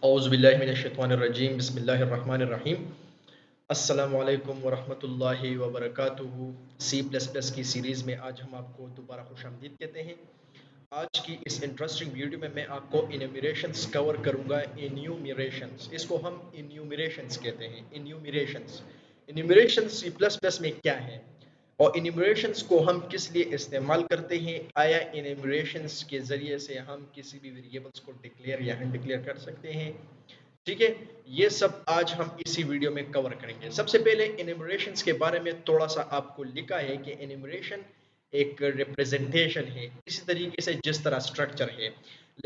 औज़ुबिल्लाहिमिनश्शैतानिर्रजीम बिस्मिल्लाहिर्रहमानिर्रहीम। अस्सलामु अलैकुम वरहमतुल्लाहि वबरकातुहू। सी प्लस प्लस की सीरीज़ में आज हम आपको दोबारा खुशामदीद कहते हैं। आज की इस इंटरेस्टिंग वीडियो में मैं आपको इन्यूमरेशंस कवर करूँगा। इन्यूमरेशंस, इसको हम इन्यूमरेशंस कहते हैं। इन्यूमरेशंस इन्यूमरेशंस सी प्लस प्लस में क्या है और इन्यूमरेशंस को हम किस लिए इस्तेमाल करते हैं। आया इन्यूमरेशंस के ज़रिए से हम किसी भी वेरिएबल्स को डिक्लेयर या अनडिक्लेयर कर सकते हैं। ठीक है, ये सब आज हम इसी वीडियो में कवर करेंगे। सबसे पहले इन्यूमरेशंस के बारे में थोड़ा सा आपको लिखा है कि इन्यूमरेशन एक रिप्रेजेंटेशन है, इसी तरीके से जिस तरह स्ट्रक्चर है,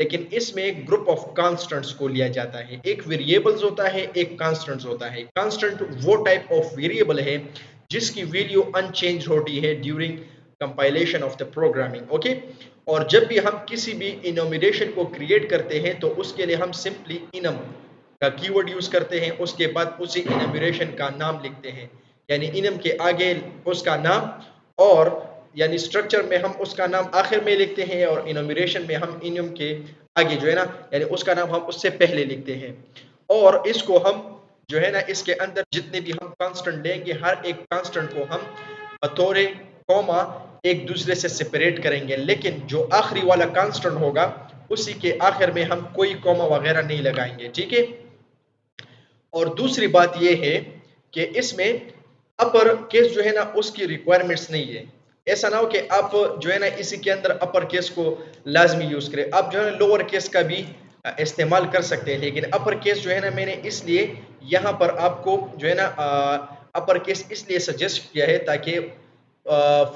लेकिन इसमें एक ग्रुप ऑफ कांस्टेंट्स को लिया जाता है। एक वेरिएबल्स होता है, एक कांस्टेंट्स होता है। कांस्टेंट वो टाइप ऑफ वेरिएबल है जिसकी वैल्यू अनचेंज होती है during compilation of the programming. Okay, और जब भी हम किसी भी इन्यूमरेशन को क्रिएट करते हैं तो उसके लिए हम सिंपली इनम का कीवर्ड यूज करते हैं, उसके बाद उसी इन्यूमरेशन का नाम लिखते हैं, यानी इनम के आगे उसका नाम, और यानी स्ट्रक्चर में हम उसका नाम आखिर में लिखते हैं और इन्यूमरेशन में हम इनम के आगे जो है ना, यानी उसका नाम हम उससे पहले लिखते हैं। और इसको हम जो है ना, इसके अंदर जितने भी हम कांस्टेंट लेंगे, हर एक कांस्टेंट को हम बतौर कॉमा एक दूसरे से सेपरेट करेंगे, लेकिन जो आखिरी वाला कांस्टेंट होगा उसी के आखिर में हम कोई कॉमा वगैरह नहीं लगाएंगे। ठीक है, और दूसरी बात यह है कि इसमें अपर केस जो है ना, उसकी रिक्वायरमेंट्स नहीं है। ऐसा ना हो कि आप जो है ना इसी के अंदर अपर केस को लाजमी यूज करें, आप जो है ना लोअर केस का भी इस्तेमाल कर सकते हैं, लेकिन अपर केस जो है ना, मैंने इसलिए यहाँ पर आपको जो है ना अपर केस इसलिए सजेस्ट किया है ताकि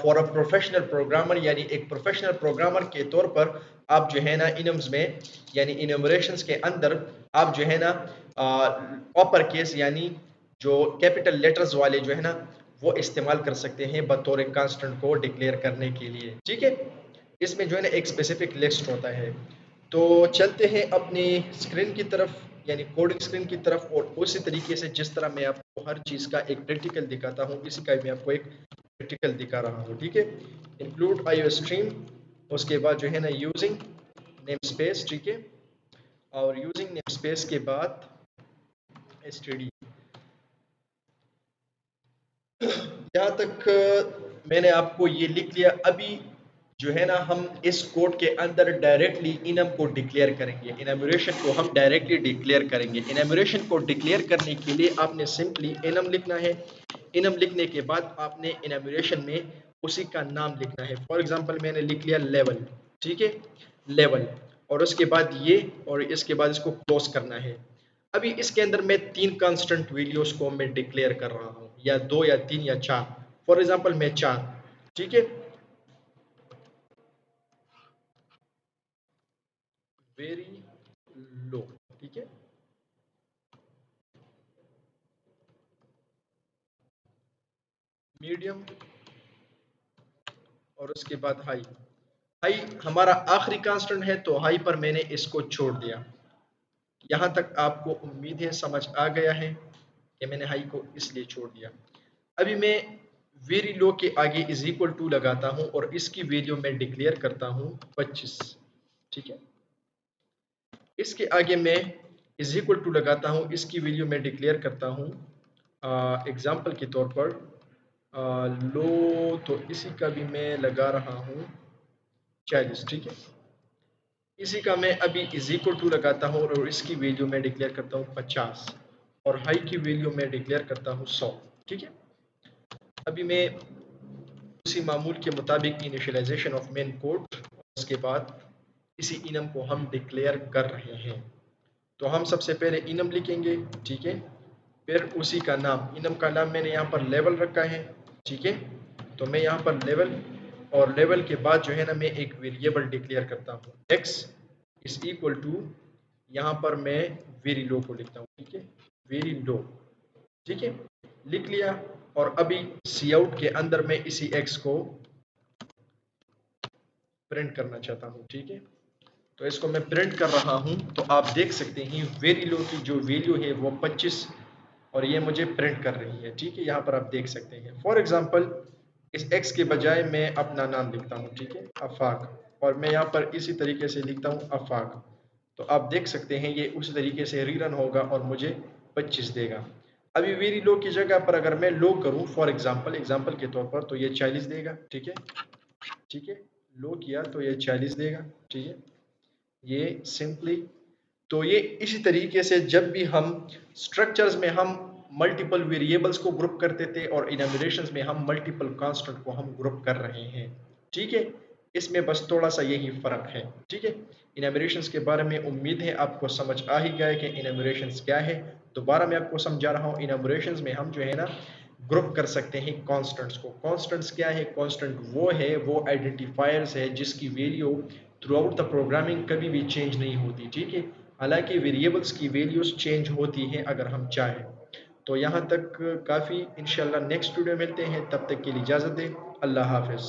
फॉर अ प्रोफेशनल प्रोग्रामर, यानी एक प्रोफेशनल प्रोग्रामर के तौर पर आप जो है ना इनम्स में, यानी इन्यूमरेशंस के अंदर आप जो है ना अपर केस यानी जो कैपिटल लेटर्स वाले जो है ना वो इस्तेमाल कर सकते हैं बतौर कांस्टेंट को डिक्लेयर करने के लिए। ठीक है, इसमें जो है ना एक स्पेसिफिक लिस्ट होता है। तो चलते हैं अपनी स्क्रीन की तरफ, यानी कोडिंग स्क्रीन की तरफ, और उसी तरीके से जिस तरह मैं आपको हर चीज़ का एक प्रैक्टिकल दिखाता हूँ, इसी का मैं आपको एक प्रैक्टिकल दिखा रहा हूँ। ठीक है, इंक्लूड आईओ स्ट्रीम, उसके बाद जो है ना यूजिंग नेम स्पेस। ठीक है, और यूजिंग नेम स्पेस के बाद एसटीडी। यहाँ तक मैंने आपको ये लिख लिया। अभी जो है ना हम इस कोड के अंदर डायरेक्टली इनम को डिक्लेयर करेंगे, इनमरेशन को हम डायरेक्टली डिक्लेयर करेंगे। इनमरेशन को डिक्लेयर करने के लिए आपने सिंपली इनम लिखना है। इनम लिखने के बाद आपने इनमरेशन में उसी का नाम लिखना है। फॉर एग्जांपल मैंने लिख लिया लेवल। ठीक है, लेवल, और उसके बाद ये, और इसके बाद इसको क्लोज करना है। अभी इसके अंदर मैं 3 कांस्टेंट वैल्यूज को मैं डिक्लेयर कर रहा हूँ, या 2 या 3 या 4। फॉर एग्जांपल मैं 4। ठीक है, वेरी लो। ठीक है, मीडियम, और उसके बाद हाई। हाई हमारा आखिरी कांस्टेंट है, तो हाई पर मैंने इसको छोड़ दिया। यहाँ तक आपको उम्मीद है समझ आ गया है कि मैंने हाई को इसलिए छोड़ दिया। अभी मैं वेरी लो के आगे इज इक्वल टू लगाता हूँ और इसकी वैल्यू मैं डिक्लेयर करता हूँ 25। ठीक है, इसके आगे मैं इज इक्वल टू लगाता हूँ, इसकी वैल्यू मैं डिक्लेयर करता हूँ एग्जाम्पल के तौर पर लो, तो इसी का भी मैं लगा रहा हूँ 40। ठीक है, इसी का मैं अभी इज इक्वल टू लगाता हूँ और इसकी वैल्यू मैं डिक्लेयर करता हूँ 50, और हाई की वैल्यू मैं डिक्लेयर करता हूँ 100। ठीक है, अभी मैं उसी मामूल के मुताबिक इनिशियलाइजेशन ऑफ मेन कोड, उसके बाद इसी इनम को हम डिक्लेयर कर रहे हैं। तो हम सबसे पहले इनम लिखेंगे। ठीक है, फिर उसी का नाम, इनम का नाम मैंने यहाँ पर लेवल रखा है। ठीक है, तो मैं यहाँ पर लेवल, और लेवल के बाद जो है ना मैं एक वेरिएबल डिक्लेयर करता हूँ x इज इक्वल टू, यहाँ पर मैं वेरी लो को लिखता हूँ। ठीक है, वेरी लो। ठीक है, लिख लिया, और अभी सी आउट के अंदर मैं इसी x को प्रिंट करना चाहता हूँ। ठीक है, तो इसको मैं प्रिंट कर रहा हूँ, तो आप देख सकते हैं वेरी लो की जो वैल्यू है वो 25, और ये मुझे प्रिंट कर रही है। ठीक है, यहाँ पर आप देख सकते हैं। फॉर एग्जांपल इस x के बजाय मैं अपना नाम लिखता हूँ। ठीक है, अफाक, और मैं यहाँ पर इसी तरीके से लिखता हूँ अफाक। तो आप देख सकते हैं ये उसी तरीके से रीरन होगा और मुझे 25 देगा। अभी वेरी लो की जगह पर अगर मैं लो करूं फॉर एग्जांपल के तौर पर, तो ये 40 देगा। ठीक है, ठीक है, लो किया तो ये 40 देगा। ठीक है, ये सिंपली, तो ये इसी तरीके से जब भी हम स्ट्रक्चर्स में हम मल्टीपल वेरिएबल्स को ग्रुप करते थे और इनम्यूरेशंस में हम मल्टीपल कांस्टेंट को हम ग्रुप कर रहे हैं। ठीक है, इसमें बस थोड़ा सा यही फर्क है। ठीक है, इनम्यूरेशंस के बारे में उम्मीद है आपको समझ आ ही गया कि इनम्यूरेशंस क्या है। दोबारा मैं आपको समझा रहा हूँ, इनम्यूरेशंस में हम जो है ना ग्रुप कर सकते हैं कांस्टेंट्स को। कांस्टेंट्स क्या है? कांस्टेंट वो है, वो आइडेंटिफायर्स है जिसकी value through out the programming कभी भी चेंज नहीं होती। ठीक है, हालांकि वेरिएबल्स की वैल्यूज चेंज होती हैं अगर हम चाहें। तो यहाँ तक काफ़ी, इंशाल्लाह नेक्स्ट वीडियो मिलते हैं, तब तक के लिए इजाज़त दें। अल्लाह हाफिज़।